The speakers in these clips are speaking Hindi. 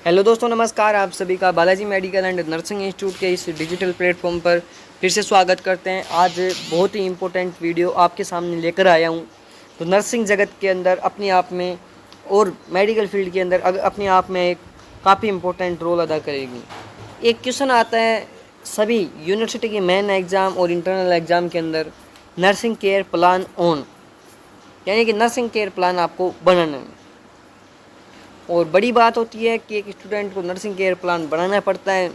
हेलो दोस्तों, नमस्कार। आप सभी का Balaji medical and nursing institute के इस डिजिटल प्लेटफॉर्म पर फिर से स्वागत करते हैं। आज बहुत ही इम्पोर्टेंट वीडियो आपके सामने लेकर आया हूं। तो नर्सिंग जगत के अंदर अपने आप में और मेडिकल फील्ड के अंदर अपने आप में एक काफ़ी इम्पोर्टेंट रोल अदा करेगी। एक क्वेश्चन आता है सभी यूनिवर्सिटी के मेन एग्ज़ाम और इंटरनल एग्ज़ाम के अंदर, नर्सिंग केयर प्लान ऑन, यानी कि नर्सिंग केयर प्लान आपको बनाना है। और बड़ी बात होती है कि एक स्टूडेंट को नर्सिंग केयर प्लान बनाना पड़ता है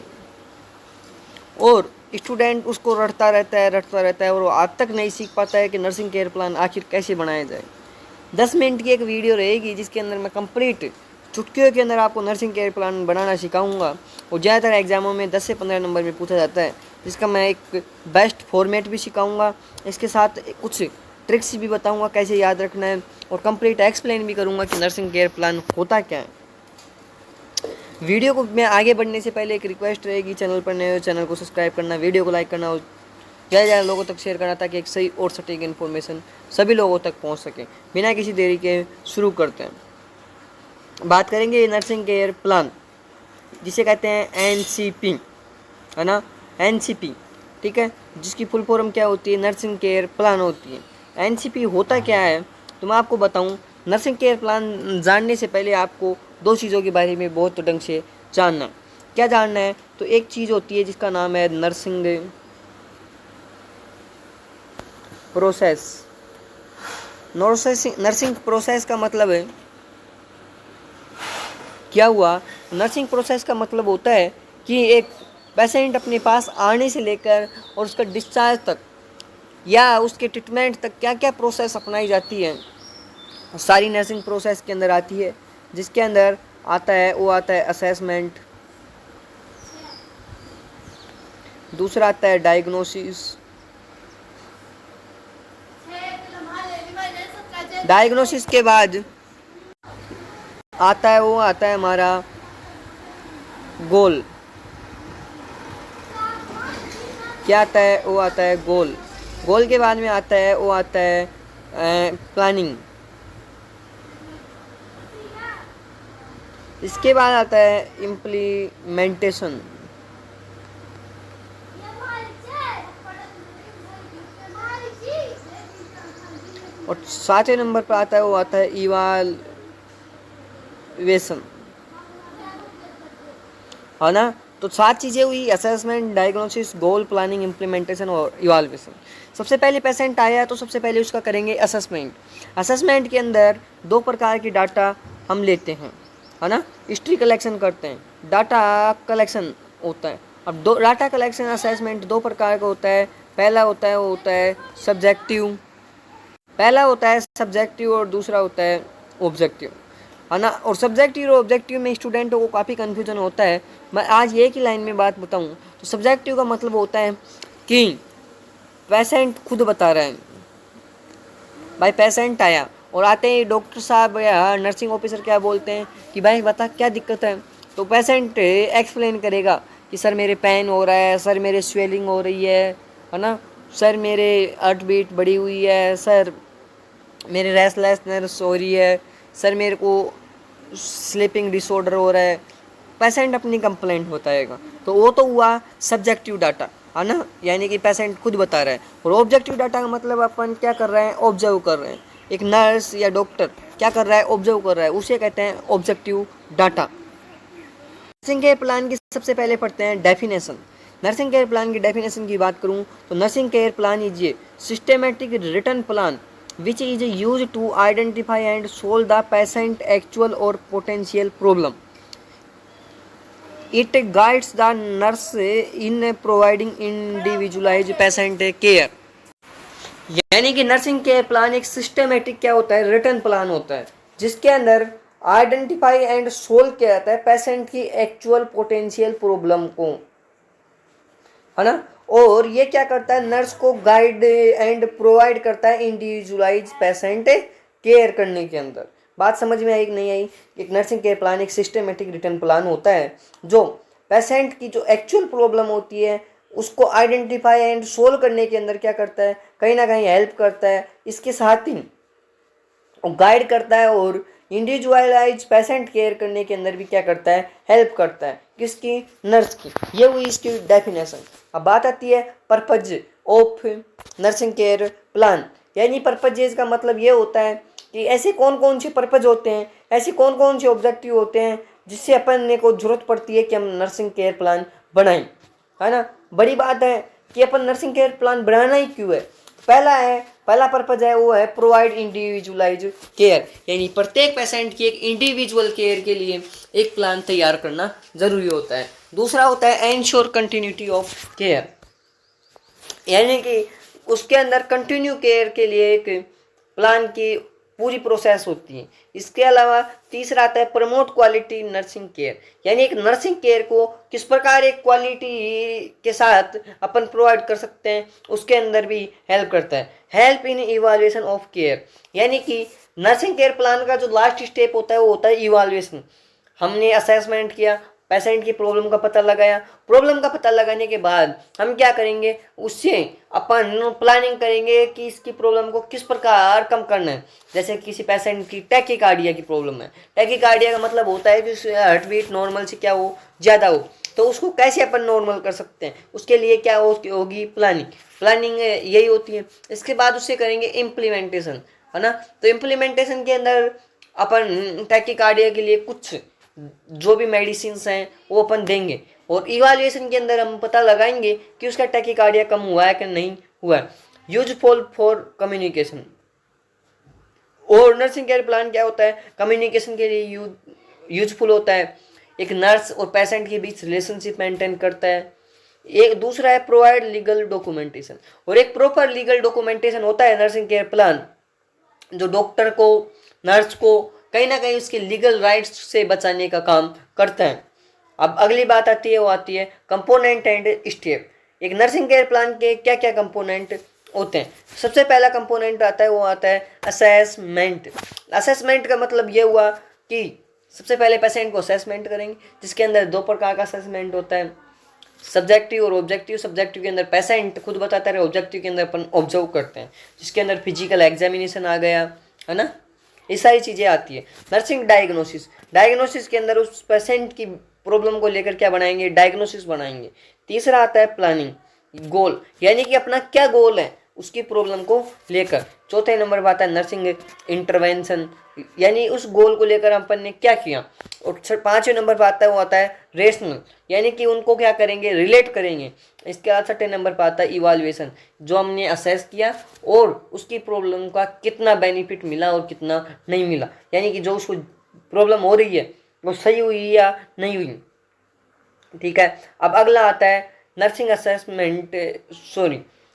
और स्टूडेंट उसको रटता रहता है और वो आज तक नहीं सीख पाता है कि नर्सिंग केयर प्लान आखिर कैसे बनाया जाए। 10 मिनट की एक वीडियो रहेगी जिसके अंदर मैं कंप्लीट चुटकियों के अंदर आपको नर्सिंग केयर प्लान बनाना सिखाऊंगा और ज़्यादातर एग्जामों में 10 से 15 नंबर में पूछा जाता है, जिसका मैं एक बेस्ट फॉर्मेट भी सिखाऊंगा। इसके साथ कुछ ट्रिक्स भी बताऊंगा कैसे याद रखना है और कंप्लीट एक्सप्लेन भी करूंगा कि नर्सिंग केयर प्लान होता क्या है। वीडियो को मैं आगे बढ़ने से पहले एक रिक्वेस्ट रहेगी, चैनल पर नए हो चैनल को सब्सक्राइब करना, वीडियो को लाइक करना और ज़्यादा ज़्यादा लोगों तक शेयर करना ताकि एक सही और सटीक इन्फॉर्मेशन सभी लोगों तक पहुंच सके। बिना किसी देरी के शुरू करते हैं। बात करेंगे नर्सिंग केयर प्लान, जिसे कहते हैं एनसीपी, है ना, एनसीपी, ठीक है, जिसकी फुल फॉर्म क्या होती है, नर्सिंग केयर प्लान होती है। एनसीपी होता क्या है तो मैं आपको बताऊं। नर्सिंग केयर प्लान जानने से पहले आपको दो चीज़ों के बारे में बहुत ढंग से जानना है। क्या जानना है तो एक चीज़ होती है जिसका नाम है नर्सिंग प्रोसेस। नर्सिंग प्रोसेस का मतलब है क्या हुआ। नर्सिंग प्रोसेस का मतलब होता है कि एक पेशेंट अपने पास आने से लेकर और उसका डिस्चार्ज तक या उसके ट्रीटमेंट तक क्या क्या प्रोसेस अपनाई जाती है, सारी नर्सिंग प्रोसेस के अंदर आती है। जिसके अंदर आता है असेसमेंट, दूसरा आता है डायग्नोसिस, डायग्नोसिस के बाद आता है हमारा गोल। क्या आता है आता है गोल। गोल के बाद में आता है प्लानिंग। इसके बाद आता है इम्प्लीमेंटेशन और सातवें नंबर पर आता है इवाल्युएशन, है ना। तो 7 चीज़ें हुई, असेसमेंट, डायग्नोसिस, गोल, प्लानिंग, इम्प्लीमेंटेशन और इवाल्युएशन। सबसे पहले पेशेंट आया तो सबसे पहले उसका करेंगे असेसमेंट। असेसमेंट के अंदर 2 प्रकार की डाटा हम लेते हैं, है ना। हिस्ट्री कलेक्शन करते हैं, डाटा कलेक्शन होता है। अब दो डाटा कलेक्शन असेसमेंट 2 प्रकार का होता है। पहला होता है सब्जेक्टिव, और दूसरा होता है ऑब्जेक्टिव, है ना। और सब्जेक्टिव और ऑब्जेक्टिव में स्टूडेंटों को काफ़ी कन्फ्यूजन होता है। मैं आज एक ही लाइन में बात बताऊं तो सब्जेक्टिव का मतलब होता है कि पेशेंट खुद बता रहा है। भाई पेशेंट आया और आते ही डॉक्टर साहब या नर्सिंग ऑफिसर क्या बोलते हैं कि भाई बता क्या दिक्कत है, तो पेशेंट एक्सप्लेन करेगा कि सर मेरे पेन हो रहा है, सर मेरे स्वेलिंग हो रही है ना, सर मेरे हार्ट बीट बढ़ी हुई है, सर मेरे रेस्टलेसनेस हो रही है, सर मेरे को स्लीपिंग डिसऑर्डर हो रहा है। पेशेंट अपनी कंप्लेंट बताएगा। तो वो तो हुआ सब्जेक्टिव डाटा, है ना, यानी कि पेशेंट खुद बता रहा है। और ऑब्जेक्टिव डाटा का मतलब अपन क्या कर रहे हैं, ऑब्जर्व कर रहे हैं। एक नर्स या डॉक्टर क्या कर रहा है, ऑब्जर्व कर रहा है, उसे कहते हैं objective data. Nursing care plan की सबसे पहले पढ़ते हैं डेफिनेशन। नर्सिंग केयर प्लान की डेफिनेशन की बात करूं तो nursing care plan is a systematic written plan which is used to identify and solve the patient actual or potential problem. It guides the nurse in providing individualized patient care. यानी कि नर्सिंग केयर प्लान एक सिस्टमेटिक क्या होता है, रिटन प्लान होता है, जिसके अंदर आइडेंटिफाई एंड सोल्व किया जाता है पेशेंट की एक्चुअल पोटेंशियल प्रॉब्लम को, है ना। और ये क्या करता है, नर्स को गाइड एंड प्रोवाइड करता है इंडिविजुअलाइज पेशेंट केयर करने के अंदर। बात समझ में आई कि नहीं आई। एक नर्सिंग केयर प्लान एक सिस्टमेटिक रिटर्न प्लान होता है जो पेशेंट की जो एक्चुअल प्रॉब्लम होती है उसको आइडेंटिफाई एंड सोल्व करने के अंदर क्या करता है, कहीं ना कहीं हेल्प करता है। इसके साथ ही गाइड करता है और इंडिविजुअलाइज पेशेंट केयर करने के अंदर भी क्या करता है, हेल्प करता है। किसकी, नर्स की। ये हुई इसकी डेफिनेशन। अब बात आती है purpose of nursing care plan. यानी पर्पजेज का मतलब ये होता है कि ऐसे कौन कौन से पर्पज होते हैं, ऐसे कौन कौन से ऑब्जेक्टिव होते हैं जिससे अपन को जरूरत पड़ती है कि हम नर्सिंग केयर प्लान बनाएं, है ना। बड़ी बात है कि अपन नर्सिंग केयर प्लान बनाना ही क्यों है। पहला पर्पज है वो है प्रोवाइड इंडिविजुअलाइज केयर, यानी प्रत्येक पेशेंट की एक इंडिविजुअल केयर के लिए एक प्लान तैयार करना जरूरी होता है। दूसरा होता है एंश्योर कंटिन्यूटी ऑफ केयर, यानी कि उसके अंदर कंटिन्यू केयर के लिए एक प्लान की पूरी प्रोसेस होती है। इसके अलावा तीसरा आता है प्रमोट क्वालिटी नर्सिंग केयर, यानी एक नर्सिंग केयर को किस प्रकार एक क्वालिटी के साथ अपन प्रोवाइड कर सकते हैं, उसके अंदर भी हेल्प करता है। Help in evaluation of care, यानी कि नर्सिंग केयर प्लान का जो लास्ट स्टेप होता है वो होता है इवाल्युएशन। हमने असेसमेंट किया, पेशेंट की प्रॉब्लम का पता लगाया, प्रॉब्लम का पता लगाने के बाद हम क्या करेंगे, उससे अपन प्लानिंग करेंगे कि इसकी प्रॉब्लम को किस प्रकार कम करना है। जैसे किसी पेशेंट की टैकीकार्डिया की प्रॉब्लम है, टैकीकार्डिया का मतलब होता है कि हार्ट बीट नॉर्मल से क्या हो, ज़्यादा हो, तो उसको कैसे अपन नॉर्मल कर सकते हैं, उसके लिए क्या होगी प्लानिंग यही होती है। इसके बाद उससे करेंगे इम्प्लीमेंटेशन, है ना। तो इम्प्लीमेंटेशन के अंदर अपन टैकीकार्डिया के लिए कुछ जो भी मेडिसिन हैं वो अपन देंगे, और इवाल्युएशन के अंदर हम पता लगाएंगे कि उसका टैकीकार्डिया कम हुआ है कि नहीं हुआ है। यूजफुल फॉर कम्युनिकेशन, और नर्सिंग केयर प्लान क्या होता है, कम्युनिकेशन के लिए यूजफुल होता है। एक नर्स और पेशेंट के बीच रिलेशनशिप मेंटेन करता है। एक दूसरा है प्रोवाइड लीगल डॉक्यूमेंटेशन, और एक प्रॉपर लीगल डॉक्यूमेंटेशन होता है नर्सिंग केयर प्लान, जो डॉक्टर को, नर्स को कहीं ना कहीं उसके लीगल राइट्स से बचाने का काम करते हैं। अब अगली बात आती है, वो आती है कंपोनेंट एंड स्टेप। एक नर्सिंग केयर प्लान के क्या क्या कंपोनेंट होते हैं। सबसे पहला कंपोनेंट आता है वो आता है असेसमेंट। असेसमेंट का मतलब ये हुआ कि सबसे पहले पेशेंट को असेसमेंट करेंगे, जिसके अंदर दो प्रकार का असेसमेंट होता है, सब्जेक्टिव और ऑब्जेक्टिव। सब्जेक्टिव के अंदर पेशेंट खुद बताता है, ऑब्जेक्टिव के अंदर अपन ऑब्जर्व करते हैं, जिसके अंदर फिजिकल एग्जामिनेशन आ गया, है ना, ये सारी चीज़ें आती है। नर्सिंग डायग्नोसिस के अंदर उस पेशेंट की प्रॉब्लम को लेकर क्या बनाएंगे, डायग्नोसिस बनाएंगे। तीसरा आता है प्लानिंग, गोल, यानी कि अपना क्या गोल है उसकी प्रॉब्लम को लेकर। चौथे नंबर पर आता है नर्सिंग इंटरवेंशन, यानी उस गोल को लेकर अपन ने क्या किया। और पांचवें नंबर पर आता है वो आता है रेशनल, यानी कि उनको क्या करेंगे, रिलेट करेंगे। इसके बाद छठे नंबर पर आता है इवाल्युएशन, जो हमने असेस किया और उसकी प्रॉब्लम का कितना बेनिफिट मिला और कितना नहीं मिला, यानी कि जो उसको प्रॉब्लम हो रही है वो सही हुई या नहीं हुई। ठीक है। अब अगला आता है नर्सिंग असेसमेंट,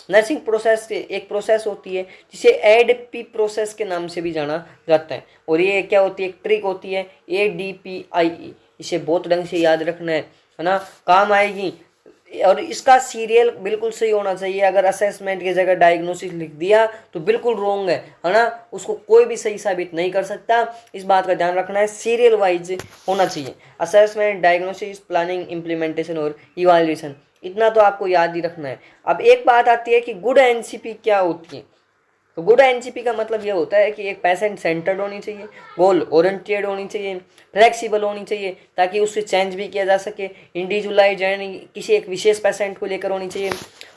नर्सिंग प्रोसेस, एक प्रोसेस होती है जिसे एडपी प्रोसेस के नाम से भी जाना जाता है। और ये क्या होती है, एक ट्रिक होती है ADPIE, इसे बहुत ढंग से याद रखना है ना, काम आएगी। और इसका सीरियल बिल्कुल सही होना चाहिए। अगर असेसमेंट की जगह डायग्नोसिस लिख दिया तो बिल्कुल रॉन्ग है ना, उसको कोई भी सही साबित नहीं कर सकता। इस बात का ध्यान रखना है, सीरियल वाइज होना चाहिए। असेसमेंट, डायग्नोसिस, प्लानिंग, इम्प्लीमेंटेशन और इवाल्युएशन, इतना तो आपको याद ही रखना है। अब एक बात आती है कि गुड एनसीपी क्या होती है। तो गुड एनसीपी का मतलब ये होता है कि एक पेशेंट सेंटर्ड होनी चाहिए, गोल ओरिएंटेड होनी चाहिए, फ्लेक्सिबल होनी चाहिए ताकि उससे चेंज भी किया जा सके, इंडिविजुअलाइज यानी किसी एक विशेष पेशेंट को लेकर होनी चाहिए,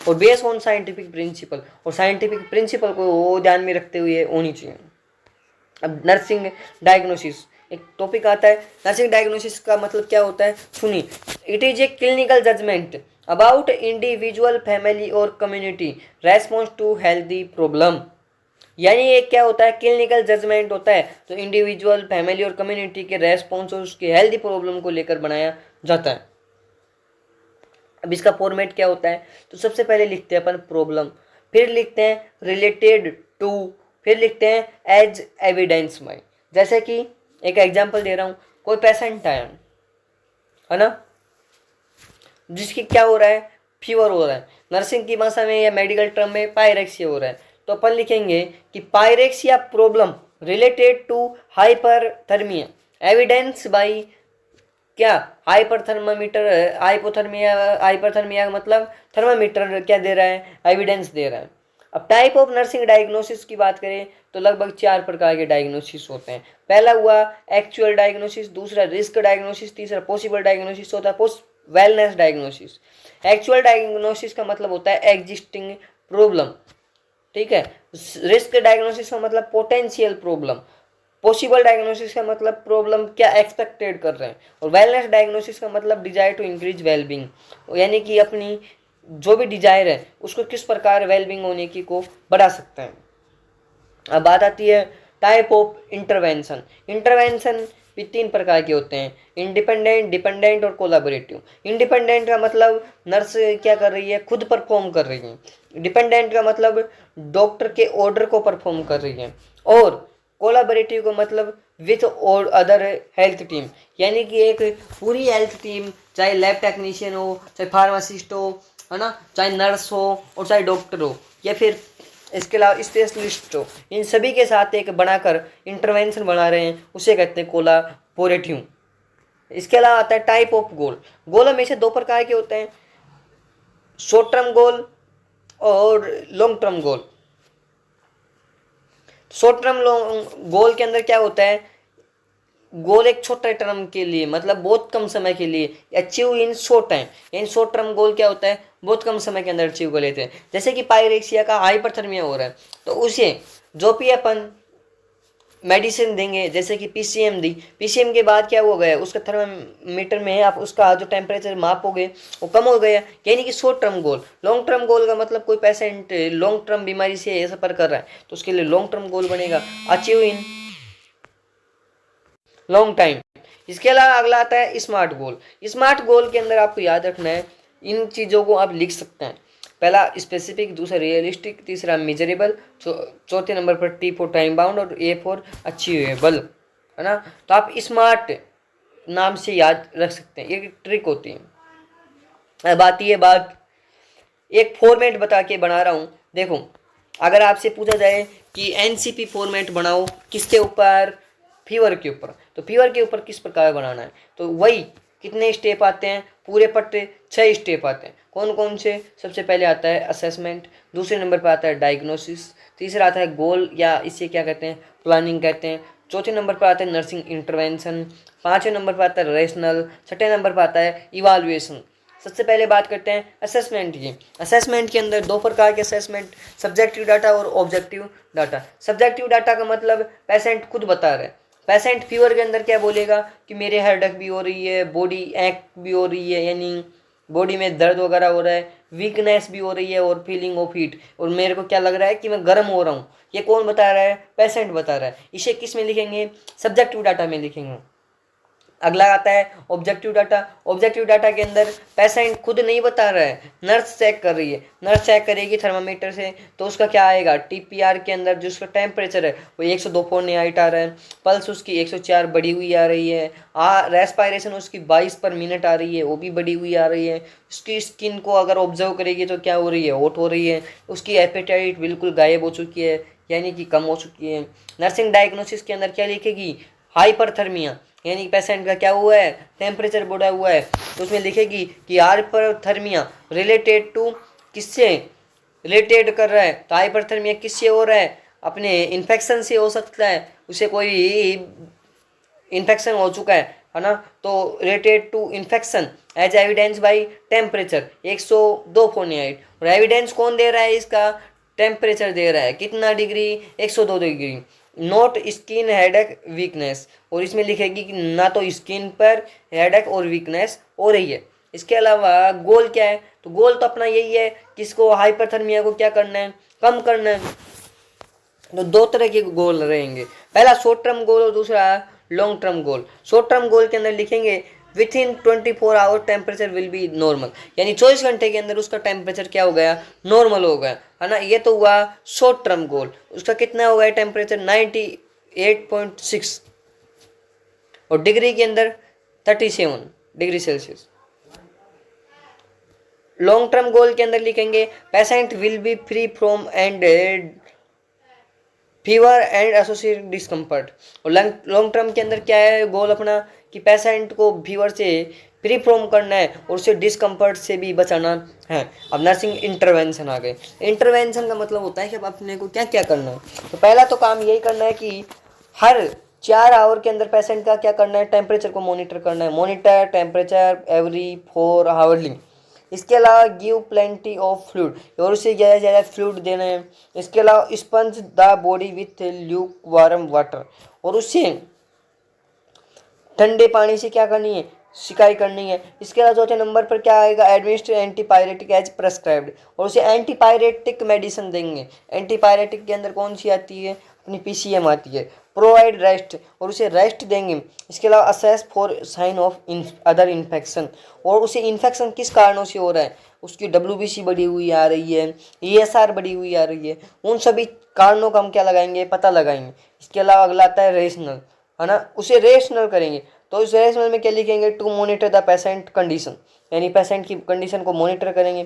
और बेस ऑन साइंटिफिक प्रिंसिपल, और साइंटिफिक प्रिंसिपल को वो ध्यान में रखते हुए होनी चाहिए। अब नर्सिंग डायग्नोसिस एक टॉपिक आता है। नर्सिंग डायग्नोसिस का मतलब क्या होता है, सुनिए। It is a clinical judgement about individual, family और community response to healthy problem, यानी ये क्या होता है, क्लिनिकल जजमेंट होता है, तो इंडिविजुअल, फैमिली और कम्युनिटी के रेस्पॉन्स और उसकी हेल्दी प्रॉब्लम को लेकर बनाया जाता है। अब इसका फॉर्मेट क्या होता है, तो सबसे पहले लिखते हैं अपन प्रॉब्लम, फिर लिखते हैं रिलेटेड टू, फिर लिखते हैं एज एविडेंस बाय। जैसे कि एक एग्जांपल दे रहा हूँ, कोई पेशेंट आया है ना, जिसकी क्या हो रहा है, फीवर हो रहा है, नर्सिंग की भाषा में या मेडिकल टर्म में पायरेक्सिया हो रहा है, तो अपन लिखेंगे कि pyrexia problem related to hyperthermia, evidence by क्या, हाइपरथर्मामीटर, हाइपोथर्मिया, हाइपरथर्मिया मतलब थर्मामीटर क्या दे रहा है, एविडेंस दे रहा है। अब टाइप ऑफ नर्सिंग डायग्नोसिस की बात करें तो लगभग 4 प्रकार के डायग्नोसिस होते हैं। पहला हुआ एक्चुअल डायग्नोसिस, दूसरा रिस्क डायग्नोसिस, तीसरा पॉसिबल डायग्नोसिस, चौथा post wellness diagnosis. Actual diagnosis का मतलब होता है एग्जिस्टिंग प्रॉब्लम, ठीक है। रिस्क डायग्नोसिस का मतलब पोटेंशियल प्रॉब्लम। पॉसिबल डायग्नोसिस का मतलब प्रॉब्लम क्या एक्सपेक्टेड कर रहे हैं। और वेलनेस डायग्नोसिस का मतलब डिजायर टू इंक्रीज वेलबींग, यानी कि अपनी जो भी डिजायर है उसको किस प्रकार वेलबींग होने की को बढ़ा सकते हैं। अब बात आती है टाइप ऑफ इंटरवेंशन। इंटरवेंशन भी 3 प्रकार के होते हैं, इंडिपेंडेंट, डिपेंडेंट और कोलैबोरेटिव। इंडिपेंडेंट का मतलब नर्स क्या कर रही है, खुद परफॉर्म कर रही है। डिपेंडेंट का मतलब डॉक्टर के ऑर्डर को परफॉर्म कर रही है। और कोलैबोरेटिव का मतलब विथ और अदर हेल्थ टीम, यानी कि एक पूरी हेल्थ टीम, चाहे लैब टेक्नीशियन हो, चाहे फार्मासिस्ट हो, है ना, चाहे नर्स हो और चाहे डॉक्टर हो, या फिर इसके अलावा स्पेशलिस्ट हो, इन सभी के साथ एक बनाकर इंटरवेंशन बना रहे हैं, उसे कहते हैं कोलाबोरेटिव। इसके अलावा आता है टाइप ऑफ गोल। गोल हमेशा 2 प्रकार के होते हैं, शॉर्ट टर्म गोल और long term goal. Short term goal के अंदर क्या होता है, गोल एक छोटे टर्म के लिए, मतलब बहुत कम समय के लिए, achieve in short time. In short term गोल क्या होता है, बहुत कम समय के अंदर अचीव कर लेते हैं। जैसे कि पायरेक्सिया का हाइपरथर्मिया हो रहा है, तो उसे जो भी अपन मेडिसिन देंगे, जैसे कि पीसीएम दी, पीसीएम के बाद क्या हो गया, उसका थर्मामीटर में आप उसका जो टेम्परेचर मापोगे वो कम हो गया, यानी कि शॉर्ट टर्म गोल। लॉन्ग टर्म गोल का मतलब कोई पेशेंट लॉन्ग टर्म बीमारी से सफर कर रहा है तो उसके लिए लॉन्ग टर्म गोल बनेगा, अचीव इन लॉन्ग टाइम। इसके अलावा अगला आता है स्मार्ट गोल। स्मार्ट गोल के अंदर आपको याद रखना है, इन चीज़ों को आप लिख सकते हैं। पहला स्पेसिफिक, दूसरा रियलिस्टिक, तीसरा मेजरेबल, चौथे नंबर पर टी फॉर टाइम बाउंड और ए फॉर अचीवेबल, है ना। तो आप स्मार्ट नाम से याद रख सकते हैं, ये ट्रिक होती है। अब आती है बात, एक फॉर्मेट बता के बना रहा हूँ। देखो, अगर आपसे पूछा जाए कि एनसीपी फॉर्मेट बनाओ किसके ऊपर, फीवर के ऊपर, तो फीवर के ऊपर किस प्रकार बनाना है, तो वही कितने स्टेप आते हैं, पूरे पट्टे 6 स्टेप आते हैं। कौन कौन से, सबसे पहले आता है असेसमेंट, दूसरे नंबर पर आता है डायग्नोसिस, तीसरा आता है गोल या इसे क्या कहते हैं, प्लानिंग कहते हैं, चौथे नंबर पर आता है नर्सिंग इंटरवेंशन, पाँचवें नंबर पर आता है रेशनल, छठे नंबर पर आता है इवाल्युएशन। सबसे पहले बात करते हैं असेसमेंट की। असेसमेंट के अंदर 2 प्रकार के असेसमेंट, सब्जेक्टिव डाटा और ऑब्जेक्टिव डाटा। सब्जेक्टिव डाटा का मतलब पेशेंट खुद बता रहे हैं। पेशेंट फीवर के अंदर क्या बोलेगा कि मेरे हेडेक भी हो रही है, बॉडी एक भी हो रही है, यानी बॉडी में दर्द वगैरह हो रहा है, वीकनेस भी हो रही है और फीलिंग ऑफ हीट, और मेरे को क्या लग रहा है कि मैं गर्म हो रहा हूँ। ये कौन बता रहा है, पेशेंट बता रहा है। इसे किस में लिखेंगे, सब्जेक्टिव डाटा में लिखेंगे। अगला आता है ऑब्जेक्टिव डाटा। ऑब्जेक्टिव डाटा के अंदर पेशेंट खुद नहीं बता रहा है, नर्स चेक कर रही है। नर्स चेक करेगी थर्मामीटर से, तो उसका क्या आएगा, टीपीआर के अंदर जो उसका टेम्परेचर है वो 102.8 आ रहा है, पल्स उसकी 104 बढ़ी हुई आ रही है, रेस्पायरेशन उसकी 22 पर मिनट आ रही है, वो भी बढ़ी हुई आ रही है। उसकी स्किन को अगर ऑब्जर्व करेगी तो क्या हो रही है, हॉट हो रही है। उसकी एपेटाइट बिल्कुल गायब हो चुकी है, यानी कि कम हो चुकी है। नर्सिंग डायग्नोसिस के अंदर क्या लिखेगी, हाइपरथर्मिया, यानी पेशेंट का क्या हुआ है, टेम्परेचर बढ़ा हुआ है, तो उसमें लिखेगी कि हाइपरथर्मिया रिलेटेड टू, किससे रिलेटेड कर रहा है, तो हाइपरथर्मिया किससे हो रहा है, अपने इन्फेक्शन से हो सकता है, उसे कोई इन्फेक्शन हो चुका है ना, तो related to infection as evidence by temperature 102.8। और एविडेंस कौन दे रहा है इसका, टेम्परेचर दे रहा है, कितना degree, 102 degree. Not skin headache weakness, और इसमें लिखेगी कि ना तो स्किन पर हेडेक और वीकनेस हो रही है। इसके अलावा गोल क्या है, तो गोल तो अपना यही है कि इसको हाइपरथर्मिया को क्या करना है, कम करना है। तो 2 तरह के गोल रहेंगे, पहला शॉर्ट टर्म गोल और दूसरा long term goal. Short term goal के अंदर लिखेंगे within 24 hour temperature will be normal, यानी 24 घंटे के अंदर उसका टेम्परेचर क्या हो गया, नॉर्मल हो गया, है ना। ये तो हुआ शॉर्ट टर्म गोल। उसका कितना हो गया टेम्परेचर, 98.6, और डिग्री के अंदर 37 degree Celsius. Long term goal के अंदर लिखेंगे patient will be free from and fever and associated discomfort. और लॉन्ग टर्म के अंदर क्या है गोल अपना, कि पेशेंट को फीवर से फ्री फ्रॉम करना है और उसे डिस्कम्फर्ट से भी बचाना है। अब नर्सिंग इंटरवेंशन आ गए। इंटरवेंशन का मतलब होता है कि अब अपने को क्या क्या करना है। तो पहला तो काम यही करना है कि हर 4 आवर के अंदर पेशेंट का क्या करना है, टेम्परेचर को मॉनिटर करना है। Monitor temperature every 4 hourly. इसके अलावा गिव प्लेंटी ऑफ फ्लूइड, और उसे ज़्यादा से ज़्यादा फ्लूइड देना है। इसके अलावा sponge the body with Luke warm water, और उससे ठंडे पानी से क्या करनी है, सिकाई करनी है। इसके अलावा चौथे नंबर पर क्या आएगा, एडमिनिस्टर एंटीपायरेटिक एज प्रेस्क्राइब्ड, और उसे एंटीपायरेटिक मेडिसिन देंगे। एंटीपायरेटिक के अंदर कौन सी आती है, अपनी पीसीएम आती है। प्रोवाइड रेस्ट, और उसे रेस्ट देंगे। इसके अलावा assess for sign of other infection, और उसे इन्फेक्शन किस कारणों से हो रहा है, उसकी WBC बढ़ी हुई आ रही है, ESR बढ़ी हुई आ रही है, उन सभी कारणों का हम क्या लगाएंगे, पता लगाएंगे। इसके अलावा अगला आता है रेशनल, है ना, उसे रेशनल करेंगे। तो इस रेशनल में क्या लिखेंगे, to monitor the patient condition, यानी पेशेंट की कंडीशन को मॉनिटर करेंगे।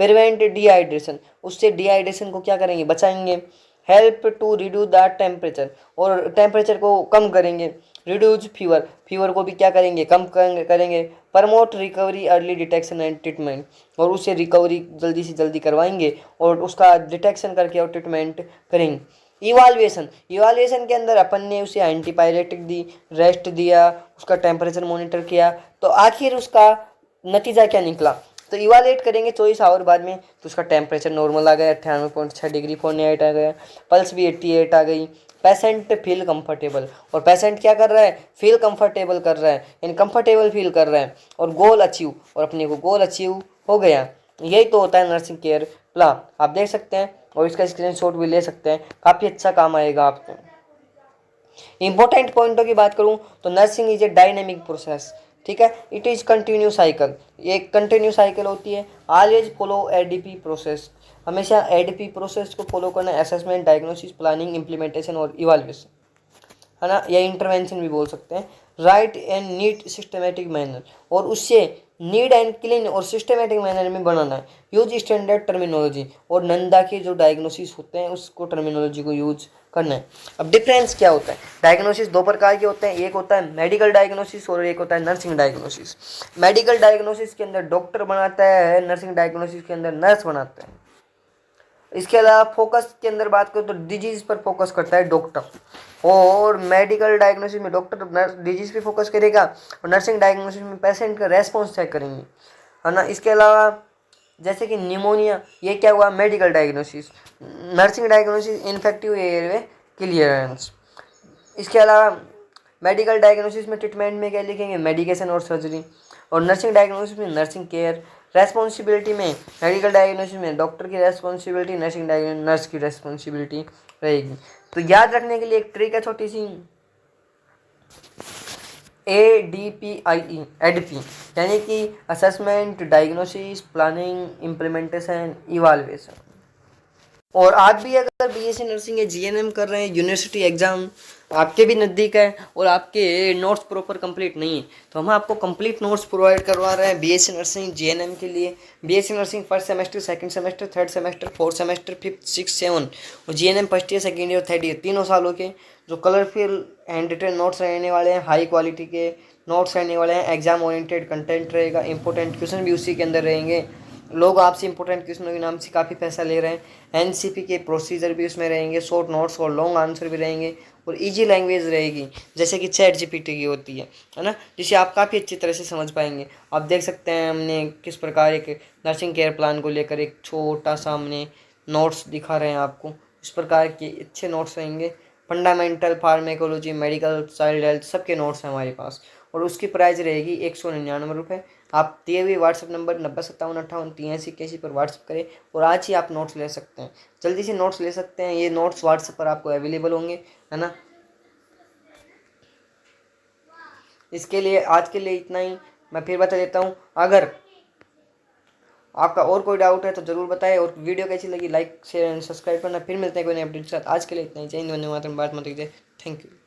प्रिवेंट डिहाइड्रेशन, उससे डिहाइड्रेशन को क्या करेंगे, बचाएंगे। Help to reduce the temperature, और टेम्परेचर को कम करेंगे। रिड्यूस फीवर, फीवर को भी क्या करेंगे, कम करेंगे। Promote recovery early detection and treatment, और उससे रिकवरी जल्दी से जल्दी करवाएंगे और उसका डिटेक्शन करके और ट्रीटमेंट करेंगे। इवाल्युएशन, इवाल्युएशन के अंदर अपन ने उसे एंटीपायरेटिक दी, रेस्ट दिया, उसका टेम्परेचर मॉनिटर किया, तो आखिर उसका नतीजा क्या निकला। तो इवालुएट करेंगे 24 आवर बाद में, तो उसका टेम्परेचर नॉर्मल आ गया, 98.6 डिग्री फ़ारेनहाइट आ गया, पल्स भी 88 आ गई। पेशेंट फील कंफर्टेबल, और पेशेंट क्या कर रहा है, फील कंफर्टेबल कर रहा है, यानी कंफर्टेबल फील कर रहा है। और गोल अचीव, और अपने को गोल अचीव हो गया। यही तो होता है नर्सिंग केयर प्लान। आप देख सकते हैं और इसका स्क्रीनशॉट भी ले सकते हैं, काफ़ी अच्छा काम आएगा आपको। इंपॉर्टेंट पॉइंटों की बात करूं तो nursing is a dynamic process, ठीक है। इट इज कंटिन्यू साइकिल, ये कंटिन्यू साइकिल होती है। ऑलवेज फॉलो एडीपी प्रोसेस, हमेशा एडीपी प्रोसेस को फॉलो करना है। असेसमेंट, डायग्नोसिस, प्लानिंग, इम्प्लीमेंटेशन और इवाल्युएशन, है ना, या इंटरवेंशन भी बोल सकते हैं। Right and neat systematic manner, और उससे नीड एंड क्लीन और सिस्टमेटिक मैनर में बनाना है। यूज स्टैंडर्ड टर्मिनोलॉजी, और नंदा के जो डायग्नोसिस होते हैं उसको टर्मिनोलॉजी को यूज करना है। अब डिफरेंस क्या होता है, डायग्नोसिस 2 प्रकार के होते हैं, एक होता है मेडिकल डायग्नोसिस और एक होता है नर्सिंग डायग्नोसिस। मेडिकल डायग्नोसिस के अंदर डॉक्टर बनाता है, नर्सिंग डायग्नोसिस के अंदर नर्स बनाता है। इसके अलावा फोकस के अंदर बात करो तो डिजीज पर फोकस करता है डॉक्टर, और मेडिकल डायग्नोसिस में डॉक्टर डिजीज पे फोकस करेगा, और नर्सिंग डायग्नोसिस में पेशेंट का रेस्पॉन्स चेक करेंगे, है ना। इसके अलावा जैसे कि निमोनिया, ये क्या हुआ, medical diagnosis. Nursing diagnosis infective airway clearance. इसके अलावा मेडिकल डायग्नोसिस में ट्रीटमेंट में क्या लिखेंगे, मेडिकेशन और सर्जरी, और नर्सिंग डायग्नोसिस में नर्सिंग केयर। रेस्पॉन्सिबिलिटी में मेडिकल डायग्नोसिस में डॉक्टर की रेस्पॉन्सिबिलिटी, नर्सिंग डायग्नोसिस नर्स की रेस्पॉन्सिबिलिटी रहेगी। तो याद रखने के लिए एक ट्रिक है छोटी सी, ADPIE, एडपी, यानी कि assessment, diagnosis, planning, implementation, evaluation. और आप भी अगर BSc नर्सिंग या GNM कर रहे हैं, यूनिवर्सिटी एग्जाम आपके भी नज़दीक है और आपके नोट्स प्रॉपर कंप्लीट नहीं है, तो हम आपको कंप्लीट नोट्स प्रोवाइड करवा रहे हैं BSc नर्सिंग GNM के लिए। BSc nursing first semester, second semester, third semester, fourth semester, fifth, six, seven, और GNM first year, second year, third year, तीनों सालों के जो कलरफुल हैंड रिटन नोट्स रहने वाले हैं, हाई क्वालिटी के नोट्स रहने वाले हैं। एग्जाम ओरिएंटेड कंटेंट रहेगा, इंपॉर्टेंट क्वेश्चन भी उसी के अंदर रहेंगे। लोग आपसे इंपॉर्टेंट क्वेश्चनों के नाम से काफ़ी पैसा ले रहे हैं। NCP के प्रोसीजर भी उसमें रहेंगे, शॉर्ट नोट्स और लॉन्ग आंसर भी रहेंगे, और इजी लैंग्वेज रहेगी जैसे कि ChatGPT की होती है ना, जिसे आप काफ़ी अच्छी तरह से समझ पाएंगे। आप देख सकते हैं हमने किस प्रकार एक नर्सिंग केयर प्लान को लेकर एक छोटा सा हमने नोट्स दिखा रहे हैं आपको। इस प्रकार के अच्छे नोट्स रहेंगे। Fundamental pharmacology, medical, child health, सबके नोट्स हैं हमारे पास, और उसकी प्राइस रहेगी 199 रुपये। आप दिए हुए व्हाट्सअप नंबर 9057588381 पर व्हाट्सअप करें और आज ही आप नोट्स ले सकते हैं, जल्दी से नोट्स ले सकते हैं। ये नोट्स व्हाट्सअप पर आपको अवेलेबल होंगे, है ना। इसके लिए आज के लिए इतना ही। मैं फिर बता देता हूँ, अगर आपका और कोई डाउट है तो ज़रूर बताएं, और वीडियो कैसी लगी लाइक शेयर एंड सब्सक्राइब करना। फिर मिलते हैं कोई नए अपडेट के साथ। आज के लिए इतना ही। जय हिंद, वंदे मातरम, भारत माता की जय। Thank you.